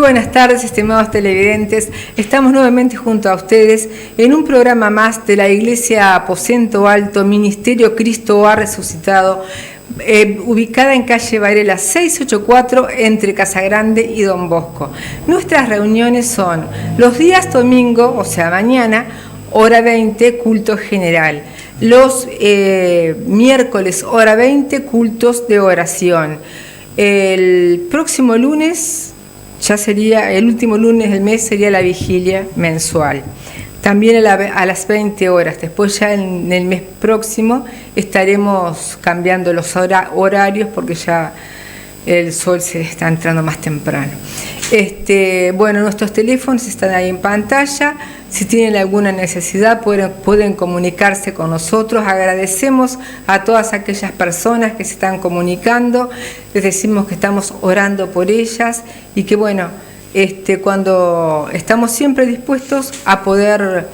buenas tardes, estimados televidentes. Estamos nuevamente junto a ustedes en un programa más de la Iglesia Aposento Alto, Ministerio Cristo ha Resucitado, ubicada en calle Varela 684 entre Casagrande y Don Bosco. Nuestras reuniones son los días domingo, o sea mañana, hora 20, culto general. Los miércoles, hora 20, cultos de oración. El próximo lunes, ya sería el último lunes del mes, sería la vigilia mensual. También a las 20 horas. Después ya en el mes próximo estaremos cambiando los horarios porque ya el sol se está entrando más temprano. Bueno, nuestros teléfonos están ahí en pantalla. Si tienen alguna necesidad pueden comunicarse con nosotros. Agradecemos a todas aquellas personas que se están comunicando. Les decimos que estamos orando por ellas y que bueno, cuando estamos siempre dispuestos a poder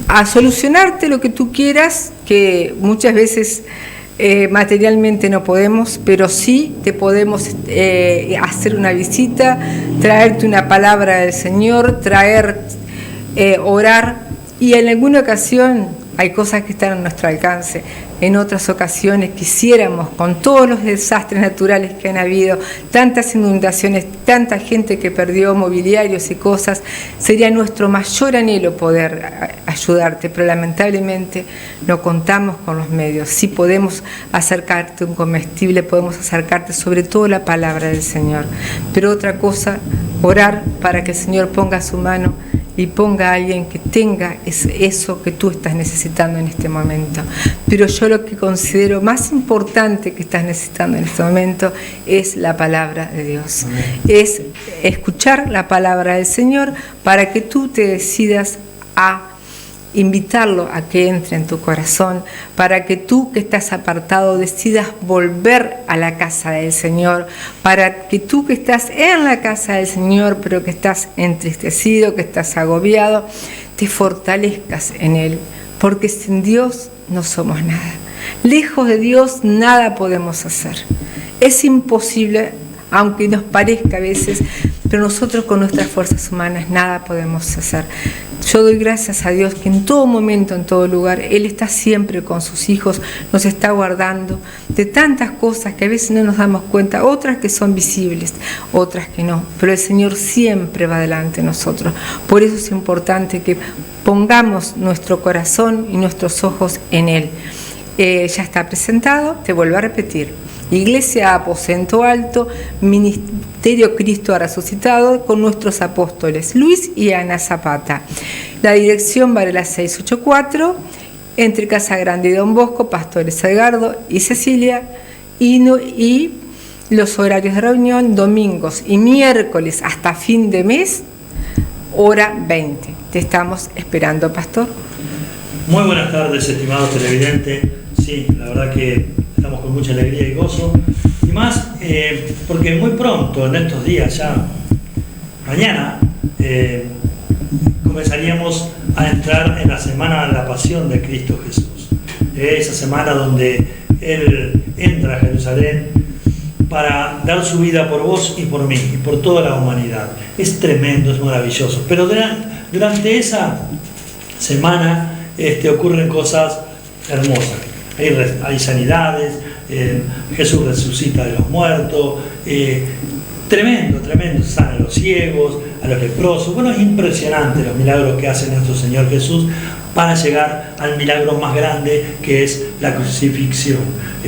a solucionarte lo que tú quieras, que muchas veces materialmente no podemos, pero sí te podemos hacer una visita, traerte una palabra del Señor, orar, y en alguna ocasión hay cosas que están a nuestro alcance. En otras ocasiones quisiéramos, con todos los desastres naturales que han habido, tantas inundaciones, tanta gente que perdió mobiliarios y cosas, sería nuestro mayor anhelo poder ayudarte, pero lamentablemente no contamos con los medios. Sí podemos acercarte un comestible, podemos acercarte sobre todo la palabra del Señor, pero otra cosa, orar para que el Señor ponga su mano y ponga a alguien que tenga eso que tú estás necesitando en este momento. Pero yo lo que considero más importante que estás necesitando en este momento es la palabra de Dios. Amén. Es escuchar la palabra del Señor para que tú te decidas a invitarlo a que entre en tu corazón, para que tú que estás apartado decidas volver a la casa del Señor, para que tú que estás en la casa del Señor pero que estás entristecido, que estás agobiado, te fortalezcas en Él, porque sin Dios no somos nada. Lejos de Dios nada podemos hacer. Es imposible, aunque nos parezca a veces, pero nosotros con nuestras fuerzas humanas nada podemos hacer. Yo doy gracias a Dios que en todo momento, en todo lugar, Él está siempre con sus hijos, nos está guardando de tantas cosas que a veces no nos damos cuenta, otras que son visibles, otras que no, pero el Señor siempre va delante de nosotros. Por eso es importante que pongamos nuestro corazón y nuestros ojos en Él. Ya está presentado, te vuelvo a repetir. Iglesia Aposento Alto, Ministerio Cristo ha Resucitado, con nuestros apóstoles Luis y Ana Zapata. La dirección Varela 684, entre Casagrande y Don Bosco, Pastores Edgardo y Cecilia, y los horarios de reunión domingos y miércoles hasta fin de mes, hora 20. Te estamos esperando, Pastor. Muy buenas tardes, estimados televidentes. Sí, la verdad que estamos con mucha alegría y gozo, y más porque muy pronto, en estos días ya, mañana, comenzaríamos a entrar en la semana de la pasión de Cristo Jesús. Esa semana donde Él entra a Jerusalén para dar su vida por vos y por mí, y por toda la humanidad. Es tremendo, es maravilloso, pero durante esa semana ocurren cosas hermosas. Hay sanidades, Jesús resucita de los muertos, tremendo, sana a los ciegos, a los leprosos. Bueno, es impresionante los milagros que hace nuestro Señor Jesús para llegar al milagro más grande, que es la crucifixión,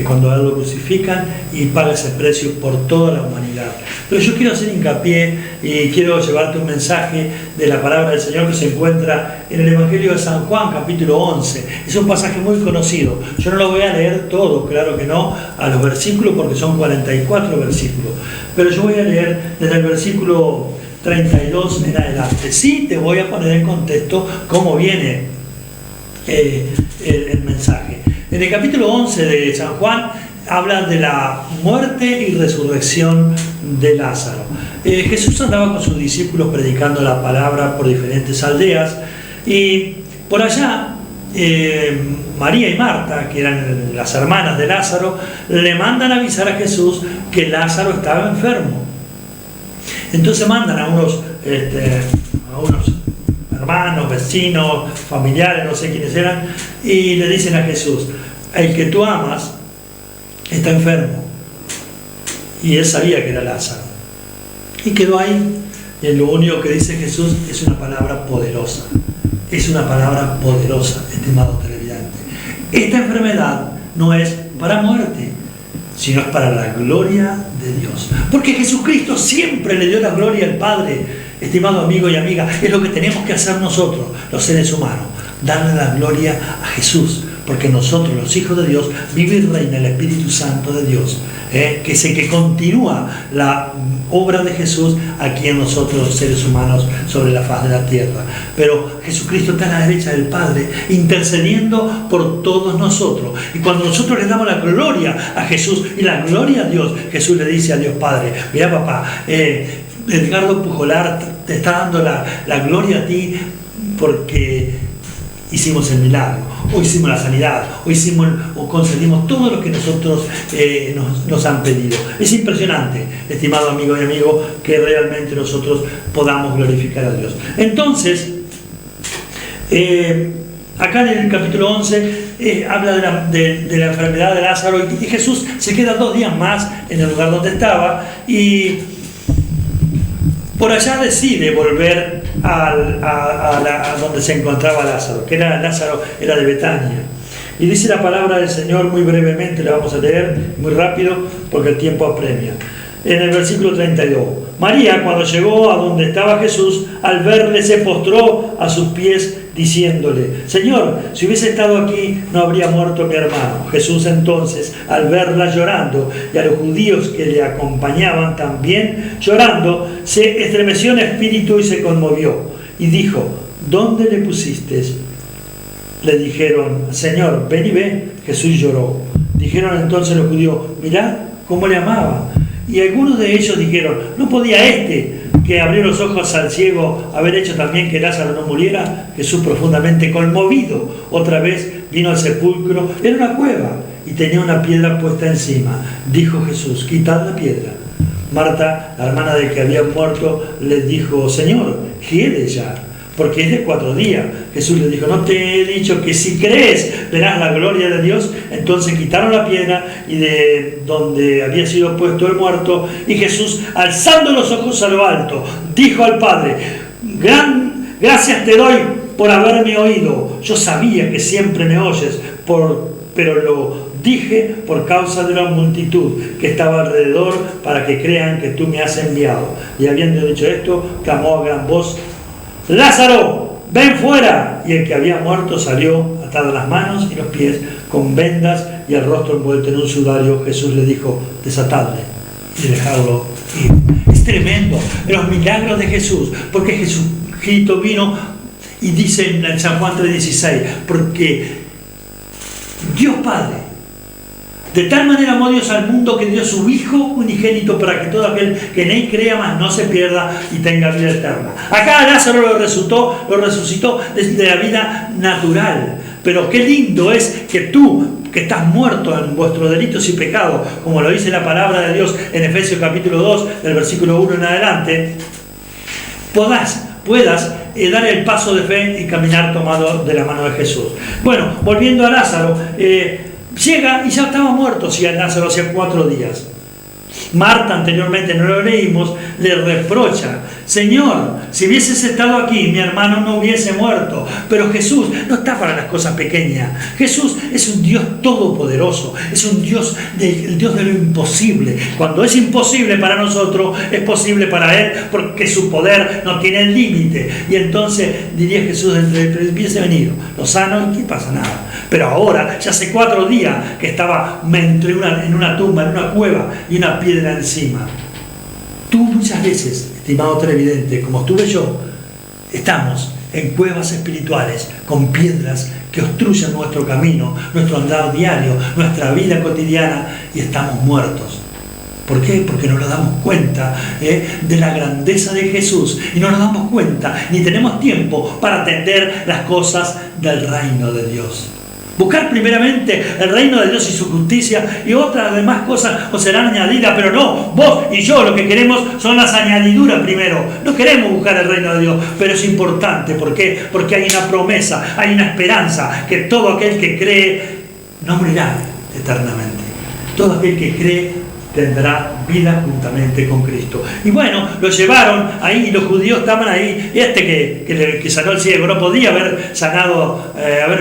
cuando a Él lo crucifican y paga ese precio por toda la humanidad. Pero yo quiero hacer hincapié y quiero llevarte un mensaje de la palabra del Señor que se encuentra en el Evangelio de San Juan, capítulo 11. Es un pasaje muy conocido. Yo no lo voy a leer todo, claro que no, a los versículos, porque son 44 versículos. Pero yo voy a leer desde el versículo 32 en adelante. Sí, te voy a poner en contexto cómo viene el mensaje. En el capítulo 11 de San Juan habla de la muerte y resurrección de Lázaro. Jesús andaba con sus discípulos predicando la palabra por diferentes aldeas, y por allá María y Marta, que eran las hermanas de Lázaro, le mandan avisar a Jesús que Lázaro estaba enfermo. Entonces mandan a unos hermanos, vecinos, familiares, no sé quiénes eran, y le dicen a Jesús: el que tú amas está enfermo. Y él sabía que era Lázaro. Y quedó ahí. Y lo único que dice Jesús es una palabra poderosa. Es una palabra poderosa, estimado televidente. Esta enfermedad no es para muerte, sino es para la gloria de Dios. Porque Jesucristo siempre le dio la gloria al Padre, estimado amigo y amiga. Es lo que tenemos que hacer nosotros, los seres humanos, darle la gloria a Jesús. Porque nosotros, los hijos de Dios, vive y reina el Espíritu Santo de Dios, que es el que continúa la obra de Jesús aquí en nosotros, los seres humanos, sobre la faz de la tierra. Pero Jesucristo está a la derecha del Padre, intercediendo por todos nosotros. Y cuando nosotros le damos la gloria a Jesús y la gloria a Dios, Jesús le dice a Dios Padre: mira, papá, Edgardo Pujolar te está dando la gloria a ti porque hicimos el milagro, o hicimos la sanidad, o concedimos todo lo que nosotros nos han pedido. Es impresionante, estimado amigo y amigo, que realmente nosotros podamos glorificar a Dios. Entonces, acá en el capítulo 11 habla de la enfermedad de Lázaro, y Jesús se queda 2 días más en el lugar donde estaba, y por allá decide volver a donde se encontraba Lázaro, Lázaro era de Betania. Y dice la palabra del Señor muy brevemente, la vamos a leer muy rápido porque el tiempo apremia. En el versículo 32: María, cuando llegó a donde estaba Jesús, al verle se postró a sus pies, diciéndole: Señor, si hubiese estado aquí, no habría muerto mi hermano. Jesús entonces, al verla llorando, y a los judíos que le acompañaban también llorando, se estremeció en espíritu y se conmovió, y dijo: ¿dónde le pusiste? Le dijeron: Señor, ven y ve. Jesús lloró. Dijeron entonces los judíos: mirad cómo le amaba. Y algunos de ellos dijeron: ¿no podía que abrió los ojos al ciego haber hecho también que Lázaro no muriera? Jesús, profundamente conmovido, otra vez vino al sepulcro. Era una cueva y tenía una piedra puesta encima. Dijo Jesús: quitad la piedra. Marta, la hermana del que había muerto, le dijo: Señor, hiede ya, porque es de 4 días. Jesús le dijo: ¿no te he dicho que si crees verás la gloria de Dios? Entonces quitaron la piedra y de donde había sido puesto el muerto, y Jesús, alzando los ojos a lo alto, dijo al Padre: gracias te doy por haberme oído. Yo sabía que siempre me oyes, pero lo dije por causa de la multitud que estaba alrededor, para que crean que tú me has enviado. Y habiendo dicho esto, clamó a gran voz: Lázaro, ven fuera. Y el que había muerto salió, atadas las manos y los pies con vendas y el rostro envuelto en un sudario. Jesús le dijo: desatadle y dejadlo ir. Es tremendo los milagros de Jesús, porque Jesucristo vino, y dice en San Juan 3:16, porque Dios Padre de tal manera amó Dios al mundo que dio su Hijo unigénito, para que todo aquel que en él crea más no se pierda y tenga vida eterna. Acá Lázaro lo resucitó desde la vida natural. Pero qué lindo es que tú, que estás muerto en vuestros delitos y pecados, como lo dice la palabra de Dios en Efesios capítulo 2, del versículo 1 en adelante, puedas dar el paso de fe y caminar tomado de la mano de Jesús. Bueno, volviendo a Lázaro, llega y ya estaba muerto, si Lázaro hacía 4 días. Marta, anteriormente no lo leímos, le reprocha: Señor, si hubieses estado aquí, mi hermano no hubiese muerto. Pero Jesús no está para las cosas pequeñas. Jesús es un Dios todopoderoso, es un Dios el Dios de lo imposible. Cuando es imposible para nosotros, es posible para Él, porque su poder no tiene límite. Y entonces diría Jesús: hubiese venido, lo sano, y ¿qué pasa? Nada. Pero ahora, ya hace 4 días que estaba en una tumba, en una cueva, y una piedra encima. Tú muchas veces, estimado televidente, como estuve yo, estamos en cuevas espirituales con piedras que obstruyen nuestro camino, nuestro andar diario, nuestra vida cotidiana, y estamos muertos. ¿Por qué? Porque no nos damos cuenta de la grandeza de Jesús, y no nos damos cuenta ni tenemos tiempo para atender las cosas del reino de Dios. Buscar primeramente el reino de Dios y su justicia, y otras demás cosas os serán añadidas. Pero no, vos y yo lo que queremos son las añadiduras primero. No queremos buscar el reino de Dios, pero es importante. ¿Por qué? Porque hay una promesa, hay una esperanza, que todo aquel que cree no morirá eternamente. Todo aquel que cree tendrá vida juntamente con Cristo. Y bueno, lo llevaron ahí, y los judíos estaban ahí. Que sanó al ciego no podía haber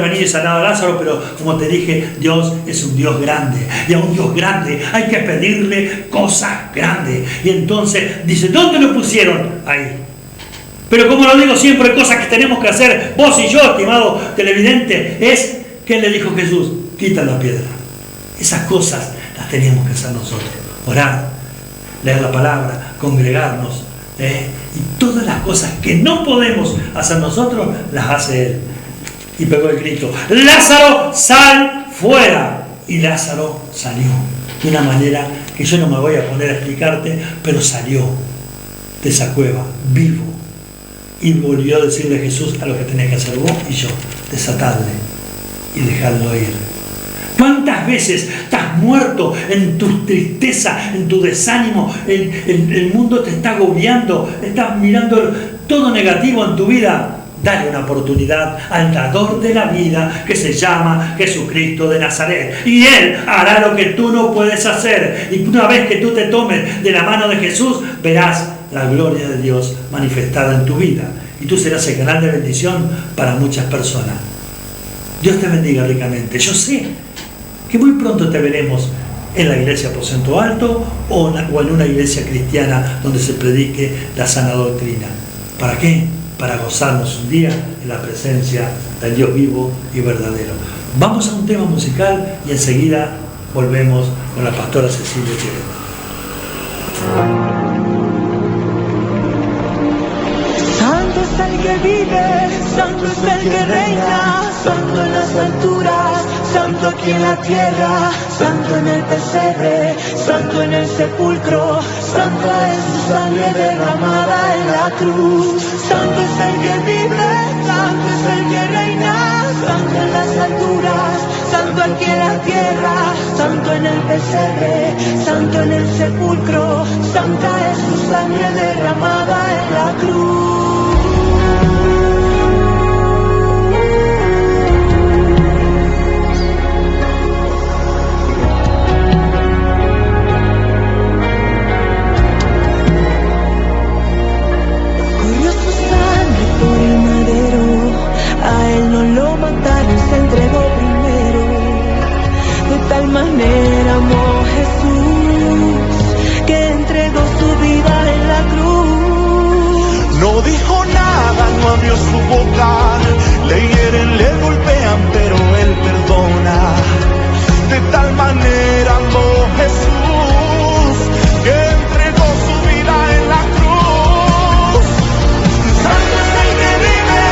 venido y sanado a Lázaro, pero como te dije, Dios es un Dios grande, y a un Dios grande hay que pedirle cosas grandes. Y entonces dice, ¿dónde lo pusieron? Ahí. Pero como lo digo siempre, cosas que tenemos que hacer vos y yo, estimado televidente, es que le dijo Jesús: quita la piedra. Esas cosas las teníamos que hacer nosotros: orar, leer la palabra, congregarnos, y todas las cosas que no podemos hacer nosotros, las hace Él. Y pegó el grito: Lázaro, sal fuera. Y Lázaro salió de una manera que yo no me voy a poner a explicarte, pero salió de esa cueva vivo, y volvió a decirle a Jesús a lo que tenés que hacer vos y yo: desatadle y dejadlo ir. ¿Cuántas veces estás muerto en tu tristeza, en tu desánimo? El mundo te está agobiando, estás mirando todo negativo en tu vida. Dale una oportunidad al dador de la vida, que se llama Jesucristo de Nazaret, y Él hará lo que tú no puedes hacer. Y una vez que tú te tomes de la mano de Jesús, verás la gloria de Dios manifestada en tu vida, y tú serás el canal de bendición para muchas personas. Dios te bendiga ricamente. Yo sé que muy pronto te veremos en la iglesia Aposento Alto o en una iglesia cristiana donde se predique la sana doctrina. ¿Para qué? Para gozarnos un día en la presencia del Dios vivo y verdadero. Vamos a un tema musical y enseguida volvemos con la pastora Cecilia Chirena. Santo es el que vive, santo es el que reina, santo en las alturas, santo aquí en la tierra, santo en el pesebre, santo en el sepulcro, santo es su sangre derramada en la cruz. Santo es el que vive, santo es el que reina, santo en las alturas, santo aquí en la tierra, santo en el pesebre, santo en el sepulcro, santa es su sangre derramada en la cruz. A él no lo mataron, se entregó primero. De tal manera amó Jesús, que entregó su vida en la cruz. No dijo nada, no abrió su boca. Le hieren, le golpean, pero él perdona. De tal manera amó Jesús, que entregó su vida en la cruz. Santo es el que vive,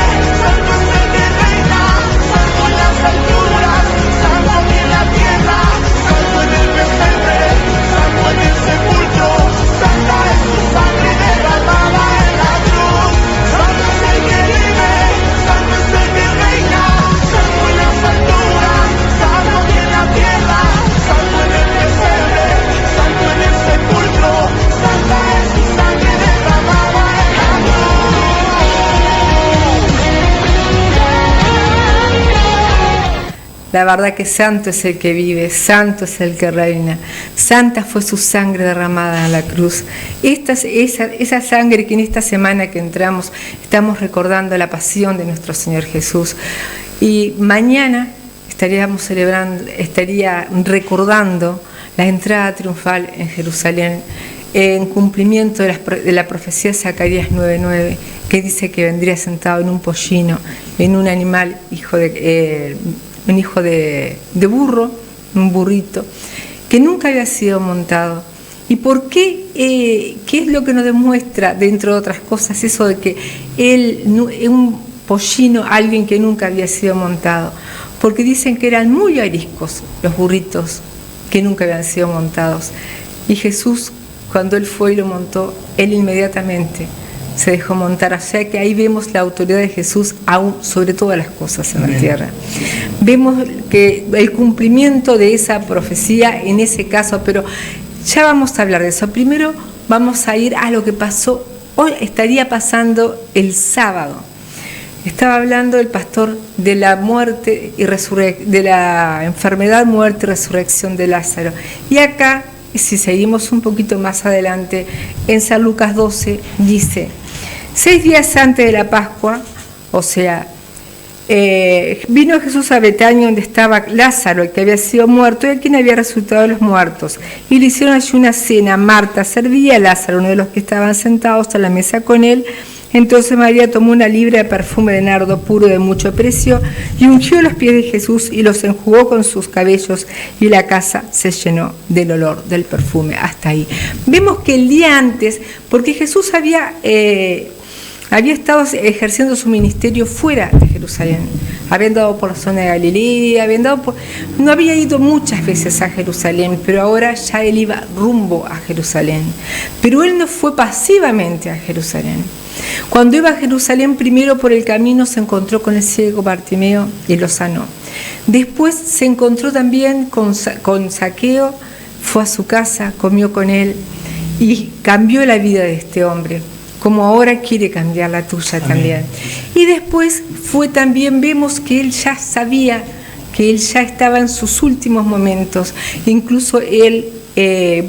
santo es el que reina, santo en las alturas, santo aquí en la tierra, santo en el pesebre, santo en el sepulcro, santa es su sangre derramada en la cruz. Santo es el que vive, santo es el que reina, santo en las alturas, santo aquí en la tierra, santo en el pesebre, santo en el sepulcro, santa es su sangre derramada en la cruz. La verdad que santo es el que vive, santo es el que reina, santa fue su sangre derramada en la cruz. Esa sangre que en esta semana que entramos estamos recordando la pasión de nuestro Señor Jesús. Y mañana estaría recordando la entrada triunfal en Jerusalén, en cumplimiento de la profecía de Zacarías 9:9, que dice que vendría sentado en un pollino, en un animal, un hijo de burro, un burrito, que nunca había sido montado. ¿Y por qué? ¿Qué es lo que nos demuestra, dentro de otras cosas, eso de que un pollino, alguien que nunca había sido montado? Porque dicen que eran muy ariscos los burritos que nunca habían sido montados. Y Jesús, cuando Él fue y lo montó, Él inmediatamente se dejó montar. O sea que ahí vemos la autoridad de Jesús aún sobre todas las cosas en la tierra. Vemos que el cumplimiento de esa profecía en ese caso, pero ya vamos a hablar de eso. Primero vamos a ir a lo que pasó, hoy estaría pasando el sábado. Estaba hablando el pastor de la muerte y de la enfermedad, muerte y resurrección de Lázaro. Y acá, si seguimos un poquito más adelante, en San Lucas 12 dice: 6 días antes de la Pascua, o sea, vino Jesús a Betania, donde estaba Lázaro, el que había sido muerto, y a quien había resucitado de los muertos. Y le hicieron allí una cena. Marta servía, a Lázaro, uno de los que estaban sentados a la mesa con él. Entonces María tomó una libra de perfume de nardo puro de mucho precio y ungió los pies de Jesús y los enjugó con sus cabellos, y la casa se llenó del olor del perfume. Hasta ahí. Vemos que el día antes, porque Jesús había estado ejerciendo su ministerio fuera de Jerusalén. Había andado por la zona de Galilea, no había ido muchas veces a Jerusalén, pero ahora ya él iba rumbo a Jerusalén. Pero él no fue pasivamente a Jerusalén. Cuando iba a Jerusalén, primero por el camino se encontró con el ciego Bartimeo y lo sanó. Después se encontró también con Zaqueo, fue a su casa, comió con él y cambió la vida de este hombre, como ahora quiere cambiar la tuya también. Y después vemos que él ya sabía que él ya estaba en sus últimos momentos. Incluso él,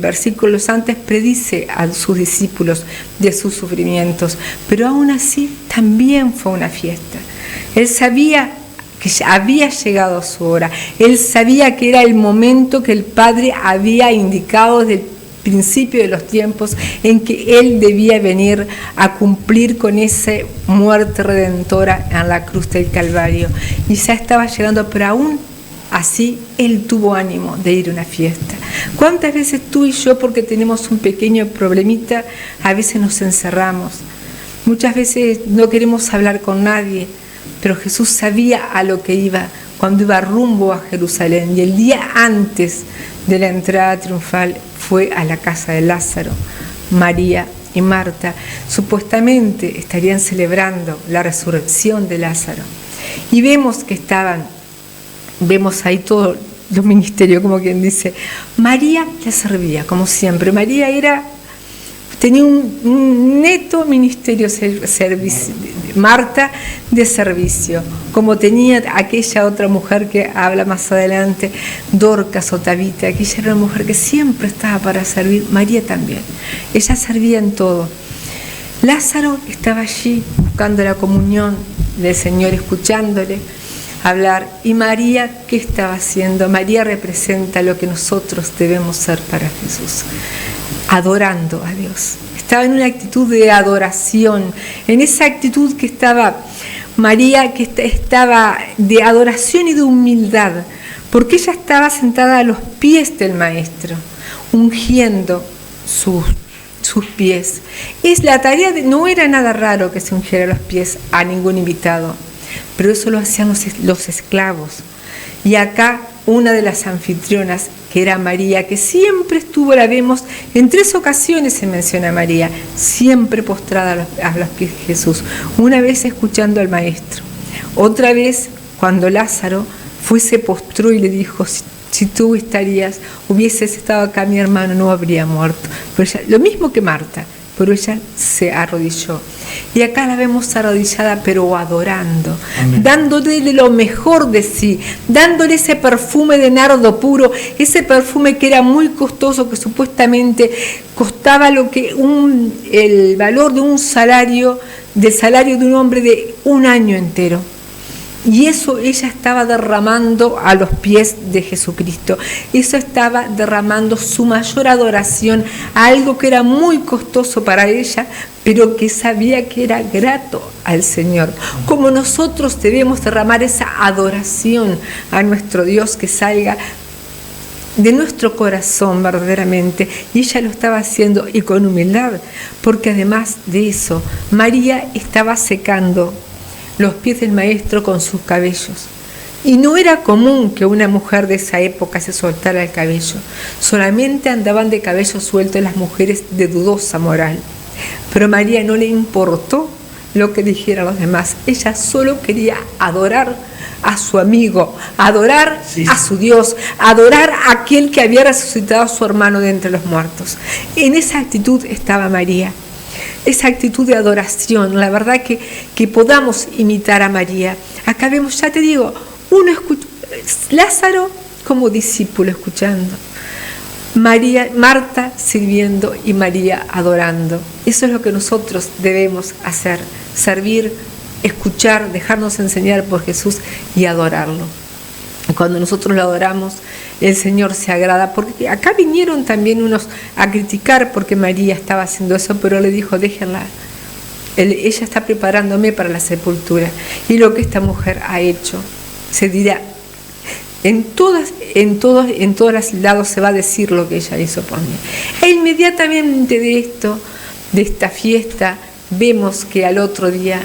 versículos antes, predice a sus discípulos de sus sufrimientos, pero aún así también fue una fiesta. Él sabía que ya había llegado su hora, él sabía que era el momento que el Padre había indicado desde el principio de los tiempos, en que él debía venir a cumplir con esa muerte redentora en la cruz del Calvario, y ya estaba llegando, pero aún así él tuvo ánimo de ir a una fiesta. ¿Cuántas veces tú y yo, porque tenemos un pequeño problemita, a veces nos encerramos? Muchas veces no queremos hablar con nadie, pero Jesús sabía a lo que iba cuando iba rumbo a Jerusalén, y el día antes de la entrada triunfal fue a la casa de Lázaro. María y Marta supuestamente estarían celebrando la resurrección de Lázaro, y vemos ahí todo los ministerios, como quien dice. María la servía, como siempre. María tenía un neto ministerio servicio, Marta de servicio, como tenía aquella otra mujer que habla más adelante, Dorcas o Tabita. Aquella era una mujer que siempre estaba para servir. María también, ella servía en todo. Lázaro estaba allí buscando la comunión del Señor, escuchándole hablar. ¿Y María qué estaba haciendo? María representa lo que nosotros debemos ser para Jesús, adorando a Dios. Estaba en una actitud de adoración, en esa actitud que estaba María, que estaba de adoración y de humildad, porque ella estaba sentada a los pies del Maestro, ungiendo sus pies. La tarea no era nada raro que se ungiera los pies a ningún invitado, pero eso lo hacían los esclavos. Y acá una de las anfitrionas, que era María, que siempre estuvo, la vemos, en 3 ocasiones se menciona a María, siempre postrada a los pies de Jesús. Una vez escuchando al Maestro, otra vez cuando Lázaro se postró y le dijo: si tú hubieses estado acá, mi hermano no habría muerto. Pero ella, lo mismo que Marta, pero ella se arrodilló. Y acá la vemos arrodillada, pero adorando. Amén. Dándole lo mejor de sí, dándole ese perfume de nardo puro, ese perfume que era muy costoso, que supuestamente costaba el valor de un salario, del salario de un hombre de un año entero. Y eso ella estaba derramando a los pies de Jesucristo. Eso estaba derramando su mayor adoración a algo que era muy costoso para ella, pero que sabía que era grato al Señor. Como nosotros debemos derramar esa adoración a nuestro Dios, que salga de nuestro corazón verdaderamente. Y ella lo estaba haciendo, y con humildad, porque además de eso, María estaba secando los pies del Maestro con sus cabellos. Y no era común que una mujer de esa época se soltara el cabello. Solamente andaban de cabello suelto las mujeres de dudosa moral. Pero María no le importó lo que dijeran los demás. Ella solo quería adorar a su amigo, adorar a su Dios, adorar a aquel que había resucitado a su hermano de entre los muertos. En esa actitud estaba María, esa actitud de adoración. La verdad que podamos imitar a María. Acá vemos, ya te digo, Lázaro como discípulo escuchando, Marta sirviendo y María adorando. Eso es lo que nosotros debemos hacer: servir, escuchar, dejarnos enseñar por Jesús y adorarlo. Cuando nosotros lo adoramos, el Señor se agrada. Porque acá vinieron también unos a criticar porque María estaba haciendo eso, pero le dijo: déjenla, ella está preparándome para la sepultura. Y lo que esta mujer ha hecho se dirá. En todos los lados se va a decir lo que ella hizo por mí. E inmediatamente de esta fiesta, vemos que al otro día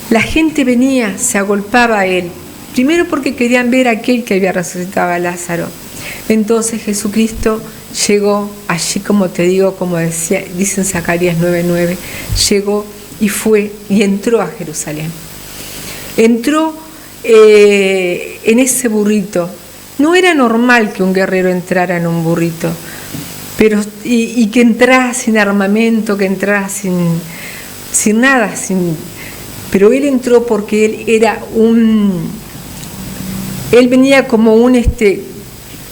la gente venía, se agolpaba a él. Primero porque querían ver a aquel que había resucitado a Lázaro. Entonces Jesucristo llegó allí, como te digo, como dice en Zacarías 9:9, llegó y fue y entró a Jerusalén. Entró en ese burrito. No era normal que un guerrero entrara en un burrito, y que entrara sin armamento, que entrara sin nada, pero él entró porque él venía como un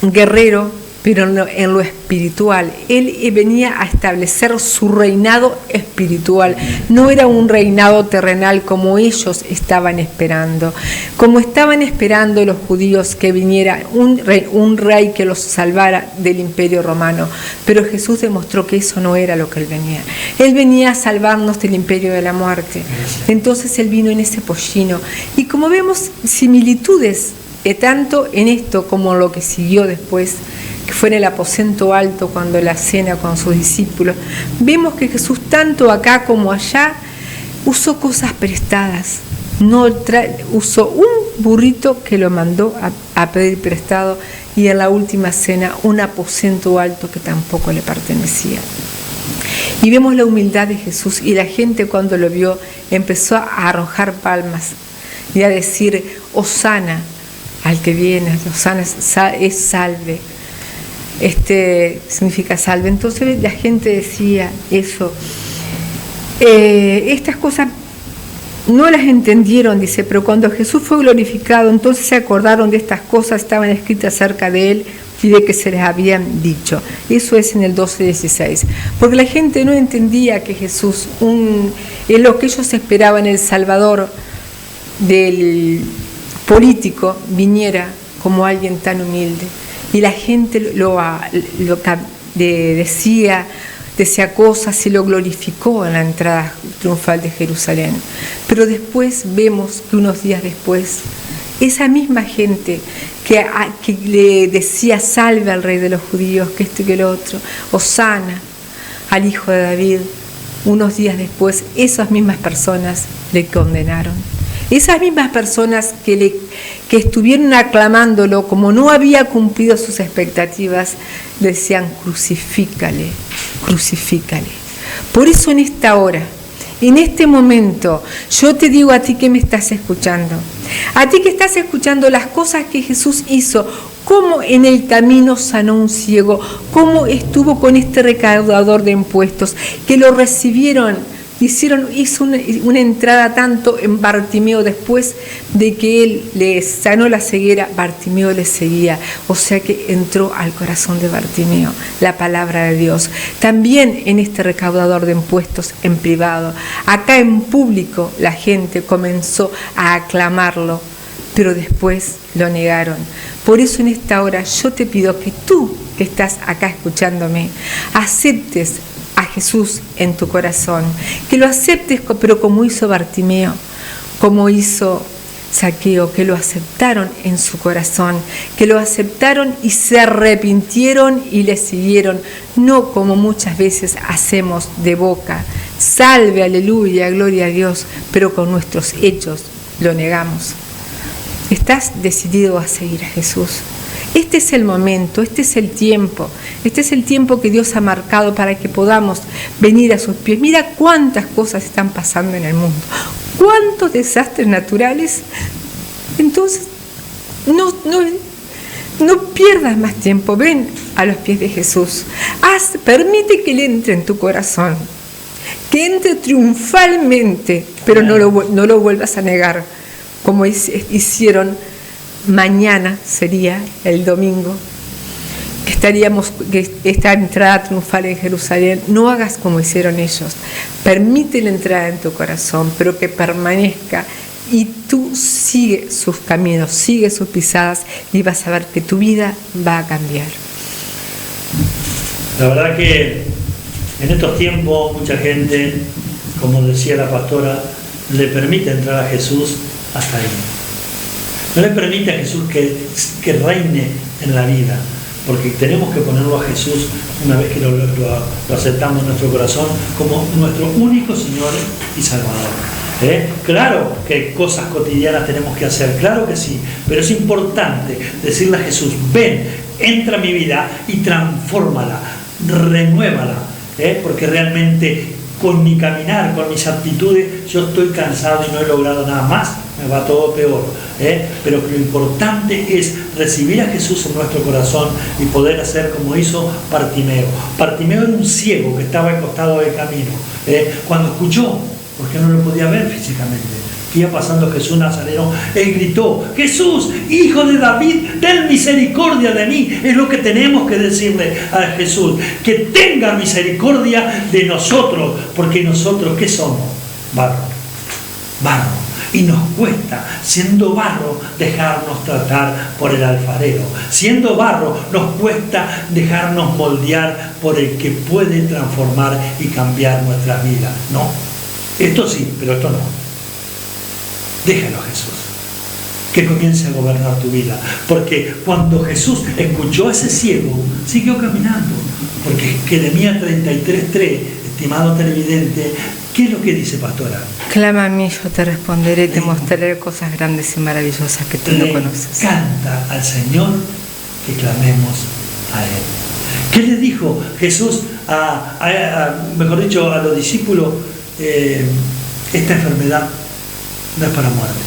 guerrero, pero en lo espiritual. Él venía a establecer su reinado espiritual. No era un reinado terrenal como ellos estaban esperando. Como estaban esperando los judíos que viniera un rey que los salvara del imperio romano. Pero Jesús demostró que eso no era lo que él venía. Él venía a salvarnos del imperio de la muerte. Entonces él vino en ese pollino. Y como vemos similitudes, tanto en esto como en lo que siguió después, que fue en el aposento alto cuando la cena con sus discípulos, vemos que Jesús tanto acá como allá usó cosas prestadas. Usó un burrito que lo mandó a pedir prestado, y en la última cena un aposento alto que tampoco le pertenecía. Y vemos la humildad de Jesús, y la gente cuando lo vio empezó a arrojar palmas y a decir: Hosana al que viene, Hosana es salve. Significa salve. Entonces la gente decía eso. Estas cosas no las entendieron, dice, pero cuando Jesús fue glorificado, entonces se acordaron de estas cosas, estaban escritas acerca de él y de que se les habían dicho. Eso es en el 12:16. Porque la gente no entendía que Jesús, en lo que ellos esperaban, el Salvador del político, viniera como alguien tan humilde. Y la gente decía cosas y lo glorificó en la entrada triunfal de Jerusalén. Pero después vemos que unos días después, esa misma gente que le decía salve al rey de los judíos, que esto y que lo otro, Hosana al hijo de David, unos días después esas mismas personas le condenaron. Esas mismas personas que estuvieron aclamándolo, como no había cumplido sus expectativas, decían: crucifícale, crucifícale. Por eso en esta hora, en este momento, yo te digo a ti que me estás escuchando, a ti que estás escuchando las cosas que Jesús hizo, cómo en el camino sanó un ciego, cómo estuvo con este recaudador de impuestos, que lo recibieron. Hizo una entrada tanto en Bartimeo, después de que él le sanó la ceguera, Bartimeo le seguía, o sea que entró al corazón de Bartimeo la palabra de Dios. También en este recaudador de impuestos en privado, acá en público la gente comenzó a aclamarlo, pero después lo negaron. Por eso en esta hora yo te pido que tú, que estás acá escuchándome, aceptes a Jesús en tu corazón, que lo aceptes, pero como hizo Bartimeo, como hizo Zaqueo, que lo aceptaron en su corazón, que lo aceptaron y se arrepintieron y le siguieron, no como muchas veces hacemos de boca, salve, aleluya, gloria a Dios, pero con nuestros hechos lo negamos. ¿Estás decidido a seguir a Jesús? Este es el momento, este es el tiempo que Dios ha marcado para que podamos venir a sus pies. Mira cuántas cosas están pasando en el mundo, cuántos desastres naturales. Entonces, no pierdas más tiempo, ven a los pies de Jesús. Permite que Él entre en tu corazón, que entre triunfalmente, pero no lo vuelvas a negar, como hicieron. Mañana sería el domingo, que esta entrada triunfal en Jerusalén. No hagas como hicieron ellos. Permite la entrada en tu corazón, pero que permanezca. Y tú sigue sus caminos, sigue sus pisadas, y vas a ver que tu vida va a cambiar. La verdad que en estos tiempos mucha gente, como decía la pastora, le permite entrar a Jesús hasta ahí. No le permite a Jesús que reine en la vida, porque tenemos que ponerlo a Jesús, una vez que lo aceptamos en nuestro corazón, como nuestro único Señor y Salvador. Claro que cosas cotidianas tenemos que hacer, claro que sí, pero es importante decirle a Jesús: ven, entra a mi vida y transfórmala, renuévala, porque realmente con mi caminar, con mis actitudes, yo estoy cansado y no he logrado nada más, me va todo peor. Pero lo importante es recibir a Jesús en nuestro corazón y poder hacer como hizo Bartimeo. Bartimeo era un ciego que estaba al costado del camino. Cuando escuchó, porque no lo podía ver físicamente, que iba pasando Jesús Nazareno, él gritó: Jesús, hijo de David, ten misericordia de mí. Es lo que tenemos que decirle a Jesús, que tenga misericordia de nosotros, porque nosotros, ¿qué somos? Barro. Y nos cuesta, siendo barro, dejarnos tratar por el alfarero. Siendo barro, nos cuesta dejarnos moldear por el que puede transformar y cambiar nuestras vidas. No, esto sí, pero esto no. Déjalo a Jesús, que comience a gobernar tu vida. Porque cuando Jesús escuchó a ese ciego, siguió caminando. Porque Jeremías 33:3, estimado televidente, ¿qué es lo que dice, pastora? Clama a mí, yo te responderé, te mostraré cosas grandes y maravillosas que tú no conoces. Canta al Señor que clamemos a Él. ¿Qué le dijo Jesús mejor dicho, a los discípulos? Esta enfermedad no es para muerte,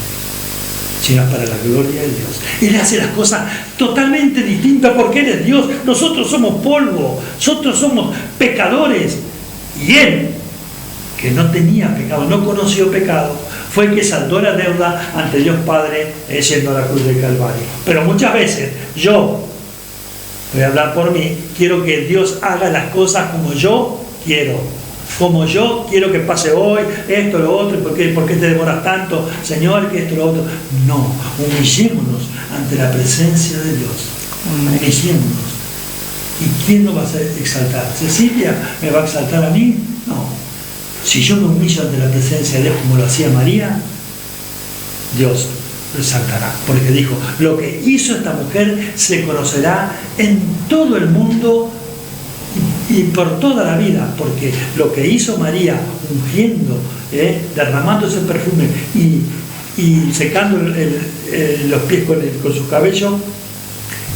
sino para la gloria de Dios. Él hace las cosas totalmente distintas porque Él es Dios. Nosotros somos polvo, nosotros somos pecadores. Y Él, que no tenía pecado, no conoció pecado, fue el que saldó la deuda ante Dios Padre yendo a la cruz del Calvario. Pero muchas veces yo, voy a hablar por mí, quiero que Dios haga las cosas como yo quiero. Como yo quiero que pase hoy, esto, lo otro, ¿por qué te demoras tanto, Señor, que esto, lo otro? No, humillémonos ante la presencia de Dios. Humillémonos. ¿Y quién nos va a exaltar? ¿Cecilia me va a exaltar a mí? No. Si yo me humillo ante la presencia de Dios como lo hacía María, Dios lo exaltará. Porque dijo: lo que hizo esta mujer se conocerá en todo el mundo y por toda la vida, porque lo que hizo María ungiendo, derramando ese perfume y secando los pies con su cabello,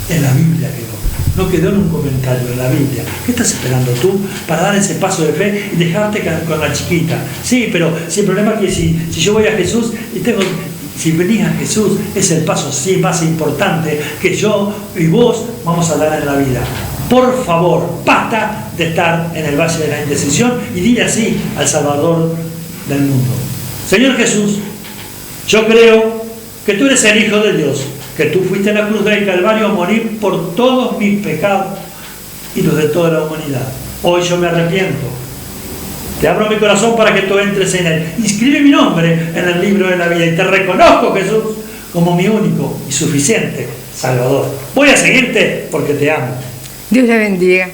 en la Biblia quedó. No quedó en un comentario, en la Biblia. ¿Qué estás esperando tú para dar ese paso de fe y dejarte con la chiquita? Sí, pero si el problema es que si yo voy a Jesús y si venís a Jesús, es el paso sí más importante que yo y vos vamos a dar en la vida. Por favor, basta de estar en el valle de la indecisión y dile así al Salvador del mundo: Señor Jesús, yo creo que tú eres el Hijo de Dios, que tú fuiste a la cruz del Calvario a morir por todos mis pecados y los de toda la humanidad. Hoy yo me arrepiento. Te abro mi corazón para que tú entres en él. Inscribe mi nombre en el libro de la vida y te reconozco, Jesús, como mi único y suficiente Salvador. Voy a seguirte porque te amo. Dios le bendiga.